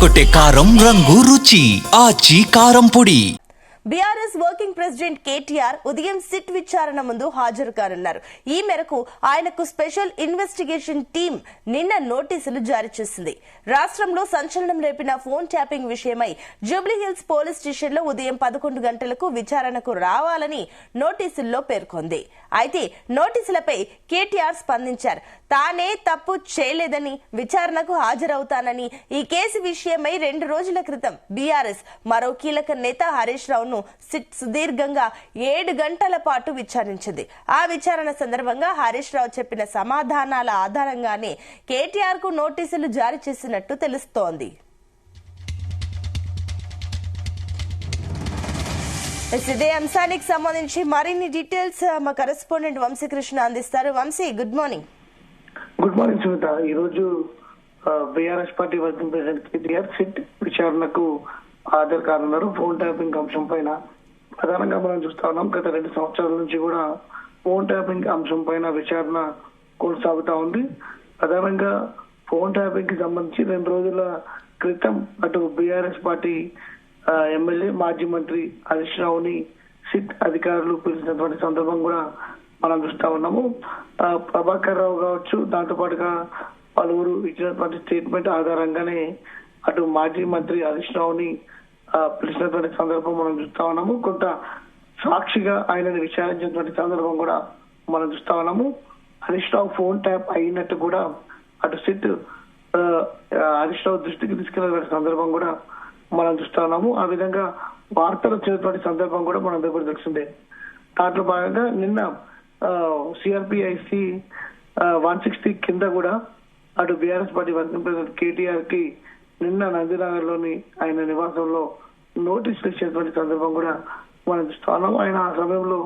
అదరగొట్టే కారం రంగు రుచి ఆచి కారం పొడి. బీఆర్ఎస్ వర్కింగ్ ప్రెసిడెంట్ కేటీఆర్ ఉదయం సిట్ విచారణ ముందు హాజరు కానున్నారు. ఈ మేరకు ఆయనకు స్పెషల్ ఇన్వెస్టిగేషన్ టీం నిన్న నోటీసులు జారీ చేసింది. రాష్ట్రంలో సంచలనం రేపిన ఫోన్ ట్యాపింగ్ విషయమై జూబ్లీహిల్స్ పోలీస్ స్టేషన్లో ఉదయం 11 గంటలకు విచారణకు రావాలని నోటీసుల్లో పేర్కొంది. అయితే నోటీసులపై కేటీఆర్ స్పందించారు. తానే తప్పు చేయలేదని, విచారణకు హాజరవుతానని, ఈ కేసు విషయమై 2 రోజుల క్రితం బీఆర్ఎస్ మరో కీలక నేత హరీష్ రావును సుదీర్ఘంగా 7 గంటల పాటు విచారించింది. ఆ విచారణ సందర్భంగా హరీష్ రావు చెప్పిన సమాధానాల ఆధారంగానే కేటీఆర్ కు నోటీసులు జారీ చేసినట్టు తెలుస్తోంది. ఇదే అంశానికి సంబంధించి మరిన్ని డీటెయిల్స్ మా కరెస్పాండెంట్ వంశీకృష్ణ అందిస్తారు. Vamsi, good morning. Good morning Sunitha. ఈ రోజు BRS party working president KTR SIT విచారణకు హాజరు కానున్నారు. ఫోన్ ట్యాపింగ్ అంశం పైన ప్రధానంగా మనం చూస్తా ఉన్నాం. గత 2 సంవత్సరాల నుంచి కూడా ఫోన్ ట్యాపింగ్ అంశం పైన విచారణ కొనసాగుతా ఉంది. ప్రధానంగా ఫోన్ ట్యాపింగ్ కి సంబంధించి 2 రోజుల క్రితం అటు బీఆర్ఎస్ పార్టీ ఎమ్మెల్యే మాజీ మంత్రి హరీష్ రావుని సిట్ అధికారులు పిలిచినటువంటి సందర్భం కూడా మనం చూస్తా ఉన్నాము. ప్రభాకర్ రావు కావచ్చు, దాంతో పాటుగా పలువురు ఇచ్చినటువంటి స్టేట్మెంట్ ఆధారంగానే అటు మాజీ మంత్రి హరీష్ రావుని పిలిచినటువంటి సందర్భం మనం చూస్తా ఉన్నాము. కొంత సాక్షిగా ఆయనని విచారించినటువంటి సందర్భం కూడా మనం చూస్తా ఉన్నాము. హరీష్ రావు ఫోన్ ట్యాప్ అయినట్టు కూడా అటు సిట్ హరీష్ రావు దృష్టికి తీసుకెళ్లిన సందర్భం కూడా మనం చూస్తా ఉన్నాము. ఆ విధంగా వార్తలు వచ్చినటువంటి సందర్భం కూడా మన దగ్గర తెలిసిందే. దాంట్లో భాగంగా నిన్న సిఆర్పిఐసి 160 కింద కూడా అటు BRS party working president KTR కి నిన్న నందినగర్ లోని ఆయన నివాసంలో నోటీసులు ఇచ్చినటువంటి సందర్భం కూడా మనం చూస్తా ఉన్నాం. ఆయన ఆ సమయంలో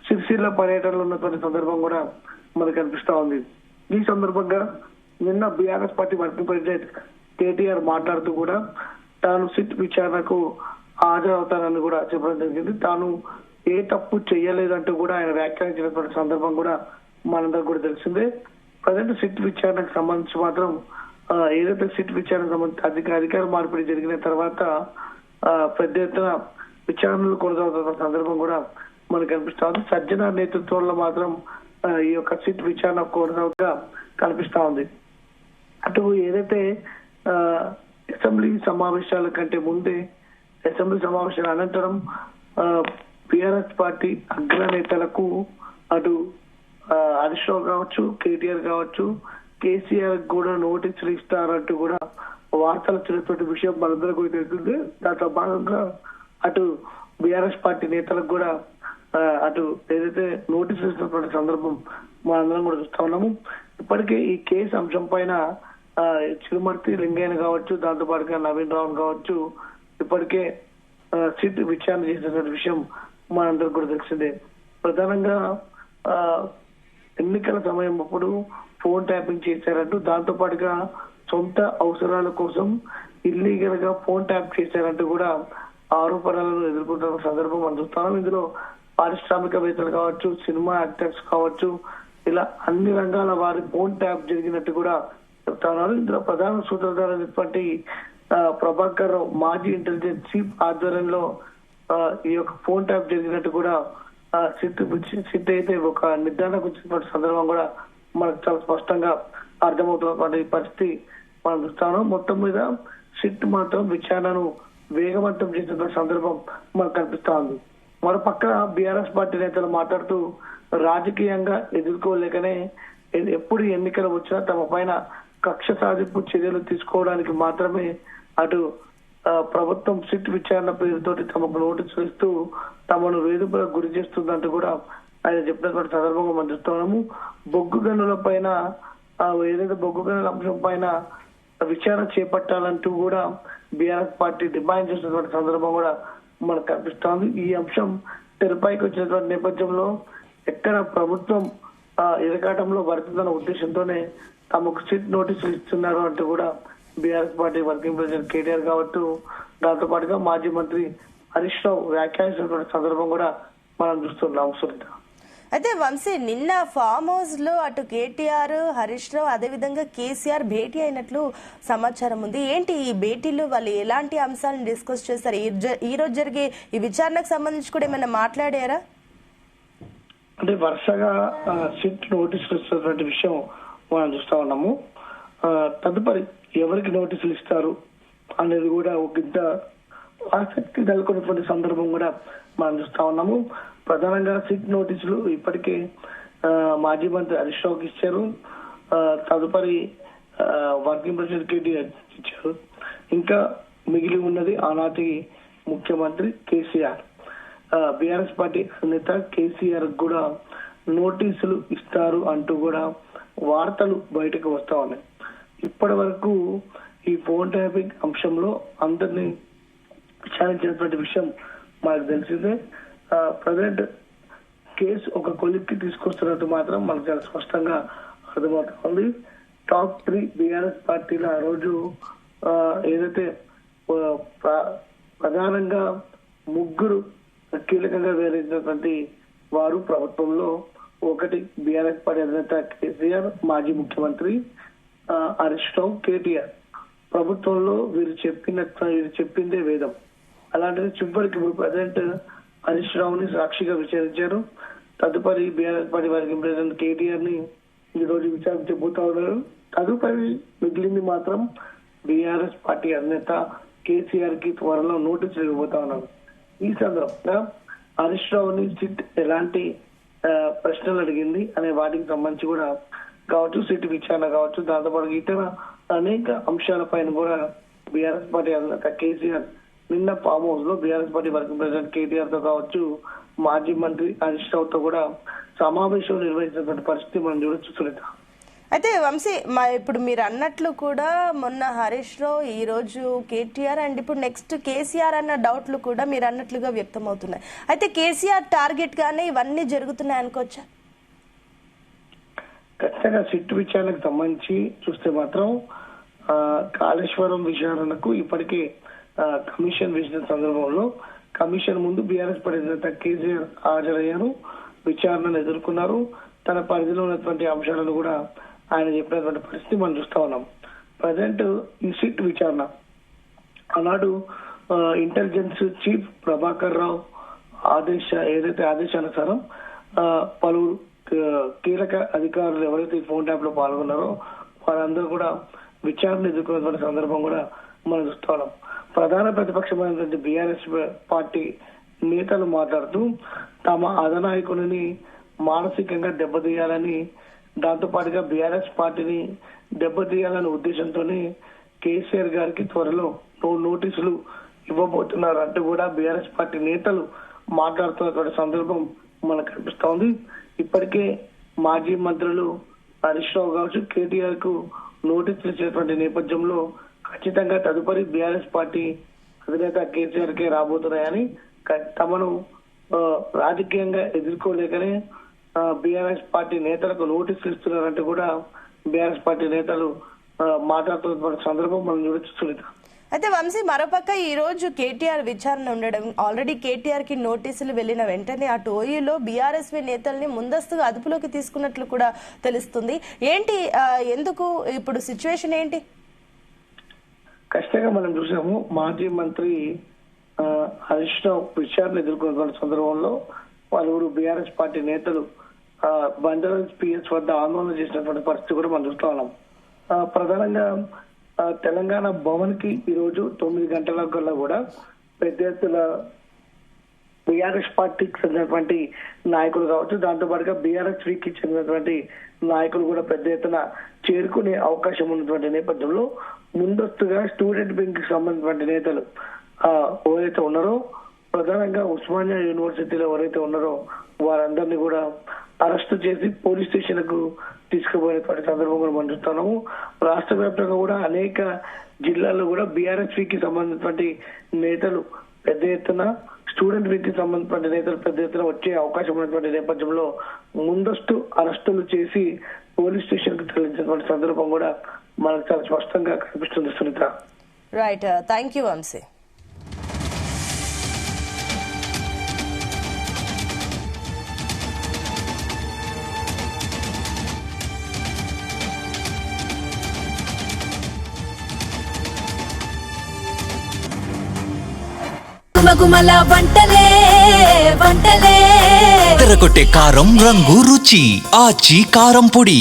సిరిసిల్ల పర్యటనలో ఉన్నటువంటి సందర్భం కూడా మనకు కనిపిస్తా ఉంది. ఈ సందర్భంగా నిన్న BRS party working president KTR మాట్లాడుతూ కూడా తాను సిట్ విచారణకు హాజరవుతానని కూడా చెప్పడం జరిగింది. తాను ఏ తప్పు చేయలేదంటూ కూడా ఆయన వ్యాఖ్యానించినటువంటి సందర్భం కూడా మనందరికి కూడా తెలిసిందే. ప్రజెంట్ సిట్ విచారణకు సంబంధించి మాత్రం ఏదైతే సిట్ విచారణకు సంబంధించి అధికార మార్పిడి జరిగిన తర్వాత పెద్ద ఎత్తున విచారణలు కొనసాగుతున్న సందర్భం కూడా మనకు కనిపిస్తా ఉంది. సజ్జన నేతృత్వంలో మాత్రం ఈ యొక్క సిట్ విచారణ కొనసాగుగా కనిపిస్తా ఉంది. అటు ఏదైతే అసెంబ్లీ సమావేశాల కంటే ముందే అసెంబ్లీ సమావేశాల అనంతరం బీఆర్ఎస్ పార్టీ అగ్రనేతలకు అటు హరీష్ రావు కావచ్చు, కేటీఆర్ కావచ్చు, కేసీఆర్ కూడా నోటీసులు ఇస్తారంటూ కూడా వార్తలు వచ్చినటువంటి విషయం మనందరికీ కూడా తెలిసింది. దాంట్లో భాగంగా అటు బీఆర్ఎస్ పార్టీ నేతలకు కూడా అటు ఏదైతే నోటీసులు ఇస్తున్నటువంటి సందర్భం మనందరం కూడా చూస్తా ఉన్నాము. ఇప్పటికే ఈ కేసు అంశం పైన చిరుమర్తి లింగయ్య కావచ్చు, దాంతో పాటుగా నవీన్ రావు కావచ్చు ఇప్పటికే సిట్ విచారణ చేసినటువంటి విషయం మనందరికి కూడా తెలిసిందే. ప్రధానంగా ఎన్నికల సమయం అప్పుడు ఫోన్ ట్యాపింగ్ చేశారంటూ, దాంతో పాటుగా సొంత అవసరాల కోసం ఇల్లీగల్ గా ఫోన్ ట్యాప్ చేశారంటూ కూడా ఆరోపణలను ఎదుర్కొంటున్న సందర్భం మనం చూస్తున్నాం. ఇందులో పారిశ్రామికవేత్తలు కావచ్చు, సినిమా యాక్టర్స్ కావచ్చు, ఇలా అన్ని రంగాల వారి ఫోన్ ట్యాప్ జరిగినట్టు కూడా చెప్తా ఉన్నారు. ఇందులో ప్రధాన సూత్రధారైనటువంటి ప్రభాకర్ రావు మాజీ ఇంటెలిజెన్స్ చీఫ్ ఆధ్వర్యంలో ఈ యొక్క ఫోన్ ట్యాప్ జరిగినట్టు కూడా సిట్ అయితే ఒక నిర్ధారణకు వచ్చినటువంటి సందర్భం కూడా మనకు చాలా స్పష్టంగా అర్థమవుతున్నటువంటి పరిస్థితి మనం చూస్తాను. మొత్తం మీద సిట్ మాత్రం విచారణను వేగవంతం చేసినటువంటి సందర్భం మనకు కనిపిస్తా ఉంది. మరోపక్క బీఆర్ఎస్ పార్టీ నేతలు మాట్లాడుతూ రాజకీయంగా ఎదుర్కోలేకనే ఎప్పుడు ఎన్నికలు వచ్చినా తమ పైన కక్ష సాధింపు చర్యలు తీసుకోవడానికి మాత్రమే అటు ప్రభుత్వం సిట్ విచారణ పేరుతోటి తమకు నోటీసులు ఇస్తూ తమను వేధింపులకు గురి చేస్తుందంటూ కూడా ఆయన చెప్పినటువంటి సందర్భంగా మనం చూస్తున్నాము. బొగ్గు గనుల పైన ఏదైతే బొగ్గు గనుల అంశం పైన విచారణ చేపట్టాలంటూ కూడా బీఆర్ఎస్ పార్టీ డిమాండ్ చేసినటువంటి సందర్భం కూడా మనకు కనిపిస్తోంది. ఈ అంశం తెరపైకి వచ్చినటువంటి నేపథ్యంలో ఎక్కడ ప్రభుత్వం ఇరకాటంలో పడుతుందన్న ఉద్దేశంతోనే తమకు సిట్ నోటీసులు ఇస్తున్నారు అంటూ కూడా BRS party working president KTR కావచ్చు, దాంతో పాటుగా మాజీ మంత్రి హరీష్ రావు వ్యాఖ్యానించినటువంటి సందర్భం కూడా మనం చూస్తున్నాం. సునీత. అయితే వంశీ, నిన్న ఫామ్ హౌస్ లో అటు కేటీఆర్, హరీష్ రావు, అదేవిధంగా కేసీఆర్ భేటీ అయినట్లు సమాచారం ఉంది. ఏంటి ఈ భేటీలో వాళ్ళు ఎలాంటి అంశాలను డిస్కస్ చేశారు? ఈ రోజు జరిగే ఈ విచారణకు సంబంధించి కూడా ఏమైనా మాట్లాడారా? అంటే వరుసగా సిట్ నోటీసులు ఇస్తున్నటువంటి విషయం మనం చూస్తా ఉన్నాము. తదుపరి ఎవరికి నోటీసులు ఇస్తారు అనేది కూడా ఒక ఇంత ఆసక్తి నెలకొన్నటువంటి సందర్భం కూడా మనం చూస్తా ఉన్నాము. ప్రధానంగా సిట్ నోటీసులు ఇప్పటికే మాజీ మంత్రి హరీష్ రావుకి ఇచ్చారు. తదుపరి వర్కింగ్ ప్రెసిడెంట్ కేటీఆర్ ఇచ్చారు. ఇంకా మిగిలి ఉన్నది ఆనాటి ముఖ్యమంత్రి కేసీఆర్. బీఆర్ఎస్ పార్టీ నేత కేసీఆర్ కూడా నోటీసులు ఇస్తారు అంటూ కూడా వార్తలు బయటకు వస్తా ఉన్నాయి. ఇప్పటి వరకు ఈ ఫోన్ ట్యాపింగ్ అంశంలో అందరినీ విచారించినటువంటి విషయం మనకు తెలిసిందే. ప్రజెంట్ కేసు ఒక కొలిక్కి తీసుకొస్తున్నట్టు మాత్రం మనకు చాలా స్పష్టంగా అర్థమవుతుంది. టాప్ 3 బీఆర్ఎస్ పార్టీల ఆ రోజు ఏదైతే ప్రధానంగా ముగ్గురు కీలకంగా వ్యవహరించినటువంటి వారు ప్రభుత్వంలో, ఒకటి బీఆర్ఎస్ పార్టీ అధినేత కేసీఆర్, మాజీ ముఖ్యమంత్రి హరీష్ రావు, కేటీఆర్. ప్రభుత్వంలో వీరు చెప్పిందే వేదం. అలాంటిది చివరికి ప్రజెంట్ హరీష్ రావుని సాక్షిగా విచారించారు. తదుపరి BRS party working president KTR ని ఈ రోజు విచారించబోతా ఉన్నారు. తదుపరి మిగిలింది మాత్రం బీఆర్ఎస్ పార్టీ అధినేత కేసీఆర్ కి త్వరలో నోటీసులు ఇవ్వబోతా ఉన్నారు. ఈ సందర్భంగా హరీష్ రావుని సిట్ ఎలాంటి ప్రశ్నలు అడిగింది అనే వాటికి సంబంధించి కూడా కావచ్చు, సిట్ విచారణ కావచ్చు, దాంతోపాటు ఇతర అనేక అంశాలపైన కూడా బీఆర్ఎస్ పార్టీ అధినేత కేసీఆర్ నిన్న ఫామ్ హౌస్ లో BRS party working president KTR తో కావచ్చు, మాజీ మంత్రి హరీష్ రావు తో కూడా సమావేశం నిర్వహించినటువంటి పరిస్థితి మనం చూడొచ్చు సునీత. అయితే వంశీ, ఇప్పుడు మీరు అన్నట్లు కూడా మొన్న హరీష్ రావు, ఈ రోజు కేటీఆర్ అండ్ ఇప్పుడు నెక్స్ట్ కేసీఆర్ అన్న డౌట్లు కూడా మీరు అన్నట్లుగా వ్యక్తం అవుతున్నాయి. అయితే కేసీఆర్ టార్గెట్ గానే ఇవన్నీ జరుగుతున్నాయి అనుకోవచ్చా? ఖచ్చితంగా సిట్ విచారణకు సంబంధించి చూస్తే మాత్రం కాళేశ్వరం విచారణకు ఇప్పటికే కమిషన్ వేసిన సందర్భంలో కమిషన్ ముందు బీఆర్ఎస్ పార్టీ కేసీఆర్ హాజరయ్యారు, విచారణను ఎదుర్కొన్నారు. తన పరిధిలో ఉన్నటువంటి అంశాలను కూడా ఆయన చెప్పినటువంటి పరిస్థితి మనం చూస్తా ఉన్నాం. ప్రజెంట్ ఈ సిట్ విచారణ ఆనాడు ఇంటెలిజెన్స్ చీఫ్ ప్రభాకర్ రావు ఆదేశానుసారం పలువురు కీలక అధికారులు ఎవరైతే ఫోన్ ట్యాప్ లో పాల్గొన్నారో వారందరూ కూడా విచారణ ఎదుర్కొన్నటువంటి సందర్భం కూడా మనం చూస్తా ఉన్నాం. ప్రధాన ప్రతిపక్షమైనటువంటి బీఆర్ఎస్ పార్టీ నేతలు మాట్లాడుతూ తమ అధినాయకుని మానసికంగా దెబ్బతీయాలని, దాంతో పాటుగా బీఆర్ఎస్ పార్టీని దెబ్బతీయాలనే ఉద్దేశంతోనే కేసీఆర్ గారికి త్వరలో నోటీసులు ఇవ్వబోతున్నారు అంటూ కూడా బీఆర్ఎస్ పార్టీ నేతలు మాట్లాడుతున్నటువంటి సందర్భం మనకు కనిపిస్తా ఉంది. ఇప్పటికే మాజీ మంత్రులు హరీష్ రావు కావచ్చు, కేటీఆర్ కు నోటీసులు ఇచ్చేటువంటి నేపథ్యంలో ఖచ్చితంగా తదుపరి బీఆర్ఎస్ పార్టీ అధినేత కేసీఆర్ కే రాబోతున్నాయని, తమను రాజకీయంగా ఎదుర్కోలేకనే బీఆర్ఎస్ పార్టీ నేతలకు నోటీసులు ఇస్తున్నారంటూ కూడా బీఆర్ఎస్ పార్టీ నేతలు మాట్లాడుతున్న సందర్భం మనం చూడొచ్చు సునీత. అయితే వంశీ, మరోపక్క ఈ రోజు కేటీఆర్ విచారణ ఉండడం, ఆల్రెడీ కేటీఆర్ కి నోటీసులు వెళ్లిన వెంటనే అటు ఓయూలో బీఆర్ఎస్వీ నేతల్ని ముందస్తుగా అదుపులోకి తీసుకున్నట్లు కూడా తెలుస్తుంది. ఏంటి, ఎందుకు ఇప్పుడు సిచ్యువేషన్ ఏంటి? ఖచ్చితంగా మనం చూసాము, మాజీ మంత్రి హరీష్ రావు విచారణ ఎదుర్కొన్నటువంటి సందర్భంలో పలువురు బీఆర్ఎస్ పార్టీ నేతలు బంజారాహిల్స్ పిఎస్ వద్ద ఆందోళన చేసినటువంటి పరిస్థితి కూడా మనం చూస్తా ఉన్నాం. ప్రధానంగా తెలంగాణ భవన్ కి ఈ రోజు 9 గంటల కల్లా కూడా పెద్ద ఎత్తున బీఆర్ఎస్ పార్టీకి చెందినటువంటి నాయకులు కావచ్చు, దాంతో పాటుగా బీఆర్ఎస్ వీకి చెందినటువంటి నాయకులు కూడా పెద్ద ఎత్తున చేరుకునే అవకాశం ఉన్నటువంటి నేపథ్యంలో ముందస్తుగా స్టూడెంట్ వింగ్ కి సంబంధించినటువంటి నేతలు ఎవరైతే ఉన్నారో, ప్రధానంగా ఉస్మానియా యూనివర్సిటీలో ఎవరైతే ఉన్నారో వారందరినీ కూడా అరెస్టు చేసి పోలీస్ స్టేషన్ కు తీసుకుపోయినటువంటి సందర్భం కూడా మనం చూస్తున్నాము. రాష్ట్ర వ్యాప్తంగా కూడా అనేక జిల్లాల్లో కూడా బీఆర్ఎస్ కి సంబంధించినటువంటి నేతలు పెద్ద ఎత్తున, స్టూడెంట్ వింగ్ కి సంబంధించిన నేతలు పెద్ద ఎత్తున వచ్చే అవకాశం ఉన్నటువంటి నేపథ్యంలో ముందస్తు అరెస్టులు చేసి పోలీస్ స్టేషన్ కు తరలించినటువంటి సందర్భం కూడా మనకు చాలా స్పష్టంగా కనిపిస్తుంది Sunitha. Right, thank you Vamsi. గుమగుమల వంటలే వంటలే తెరకొట్టే కారం రంగు రుచి ఆచి కారం పొడి.